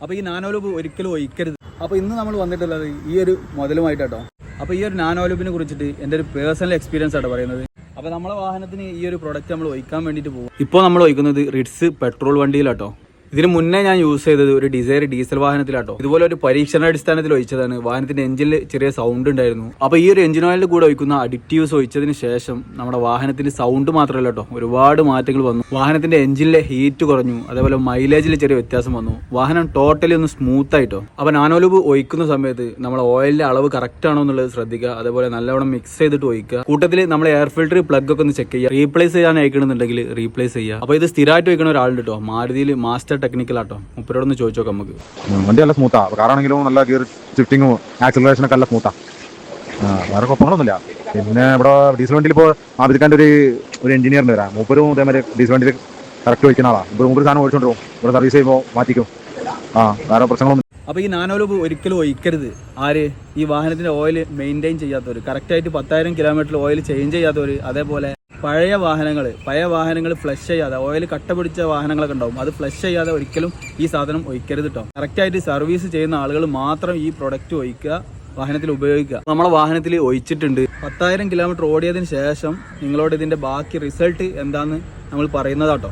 അപ്പോൾ ഈ നാനോലൂബ് ഒരിക്കലും ഒഴിക്കരുത്. അപ്പോൾ ഇന്ന് നമ്മൾ വന്നിട്ടുള്ളത് ഈ ഒരു മുതലുമായിട്ടോ. അപ്പോൾ ഈ ഒരു നാനോലൂബിനെ കുറിച്ചിട്ട് എൻ്റെ ഒരു പേഴ്സണൽ എക്സ്പീരിയൻസ് ആട്ടോ പറയുന്നത്. അപ്പോൾ നമ്മളെ വാഹനത്തിന് ഈ ഒരു പ്രൊഡക്റ്റ് നമ്മൾ ഒഴിക്കാൻ വേണ്ടിയിട്ട് പോകും. ഇപ്പോൾ നമ്മൾ ഒഴിക്കുന്നത് റിറ്റ്സ് പെട്രോൾ വണ്ടിയിലാട്ടോ. ഇതിന് മുന്നേ ഞാൻ യൂസ് ചെയ്തത് ഒരു ഡിസൈർ ഡീസൽ വാഹനത്തിലാട്ടോ. ഇതുപോലെ ഒരു പരീക്ഷണാടിസ്ഥാനത്തിൽ ഒഴിച്ചതാണ്. വാഹനത്തിന്റെ എഞ്ചിനിൽ ചെറിയ സൗണ്ട് ഉണ്ടായിരുന്നു. അപ്പോൾ ഈ ഒരു എഞ്ചിൻ ഓയിലിന്റെ കൂടെ ഒഴിക്കുന്ന അഡിക്റ്റീവ്സ് ഒഴിച്ചതിന് ശേഷം നമ്മുടെ വാഹനത്തിന്റെ സൗണ്ട് മാത്രമല്ല കേട്ടോ, ഒരുപാട് മാറ്റങ്ങൾ വന്നു. വാഹനത്തിന്റെ എഞ്ചിനിലെ ഹീറ്റ് കുറഞ്ഞു, അതേപോലെ മൈലേജിൽ ചെറിയ വ്യത്യാസം വന്നു. വാഹനം ടോട്ടലി ഒന്ന് സ്മൂത്ത് ആയിട്ടോ. അപ്പോൾ നാനോലൂബ് ഒഴിക്കുന്ന സമയത്ത് നമ്മുടെ ഓയിലിന്റെ അളവ് കറക്റ്റ് ആണോ എന്നുള്ളത് ശ്രദ്ധിക്കുക. അതേപോലെ നല്ലവണ്ണം മിക്സ് ചെയ്തിട്ട് ഒഴിക്കുക. കൂട്ടത്തിൽ നമ്മൾ എയർ ഫിൽറ്റർ പ്ലഗ് ഒക്കെ ഒന്ന് ചെക്ക് ചെയ്യുക. റീപ്ലേസ് ചെയ്യാൻ അയക്കണമെന്നുണ്ടെങ്കിൽ റീപ്ലേസ് ചെയ്യുക. അപ്പോൾ ഇത് സ്ഥിരമായിട്ട് വയ്ക്കുന്ന ഒരാളുണ്ട് കേട്ടോ, മാരുതിയിൽ മാസ്റ്റർ ടെക്നിക്കലാട്ടോ. മുപ്പരോടൊന്ന് ചോദിച്ചു നോക്കാം നമുക്ക്. വണ്ടി നല്ല സ്മൂത്താ, കാറാണെങ്കിലും നല്ല ഗിയർ ഷിഫ്റ്റിങ്ങും ആക്സിലറേഷൻ ഒക്കെ നല്ല സ്മൂത്താ. വേറെ കുഴപ്പങ്ങളൊന്നുമില്ല. പിന്നെ ഇവിടെ ഡീസൽ വണ്ടിയിൽ ഇപ്പോൾ ആബിദിക്കാൻ്റെ ഒരു എഞ്ചിനീയറിന് വരാം. മൂപ്പരും ഇതേമാതിരി ഡീസൽ വണ്ടിയിൽ കറക്റ്റ് വയ്ക്കുന്ന ആളാണ്. ഇപ്പോൾ മൂപ്പര് സാധനം ഓടിച്ചോണ്ട് പോകും, ഇവിടെ സർവീസ് ചെയ്യുമ്പോൾ മാറ്റിക്കും. വേറെ പ്രശ്നങ്ങളൊന്നും. അപ്പോൾ ഈ നാനോലൂബ് ഒരിക്കലും ഒഴിക്കരുത്. ആര്? ഈ വാഹനത്തിന്റെ ഓയിൽ മെയിൻറ്റെയിൻ ചെയ്യാത്തവർ, കറക്റ്റായിട്ട് 10,000 കിലോമീറ്റർ ഓയിൽ ചേഞ്ച് ചെയ്യാത്തവർ, അതേപോലെ പഴയ വാഹനങ്ങൾ ഫ്ലഷ് ചെയ്യാതെ, ഓയിൽ കട്ട പിടിച്ച വാഹനങ്ങളൊക്കെ ഉണ്ടാവും, അത് ഫ്ലഷ് ചെയ്യാതെ ഒരിക്കലും ഈ സാധനം ഒഴിക്കരുത് കേട്ടോ. കറക്റ്റായിട്ട് സർവീസ് ചെയ്യുന്ന ആളുകൾ മാത്രം ഈ പ്രൊഡക്റ്റ് ഒഴിക്കുക, വാഹനത്തിൽ ഉപയോഗിക്കുക. നമ്മളെ വാഹനത്തിൽ ഒഴിച്ചിട്ടുണ്ട്. 10,000 കിലോമീറ്റർ ഓടിയതിന് ശേഷം നിങ്ങളോട് ഇതിന്റെ ബാക്കി റിസൾട്ട് എന്താണെന്ന് നമ്മൾ പറയുന്നതാട്ടോ.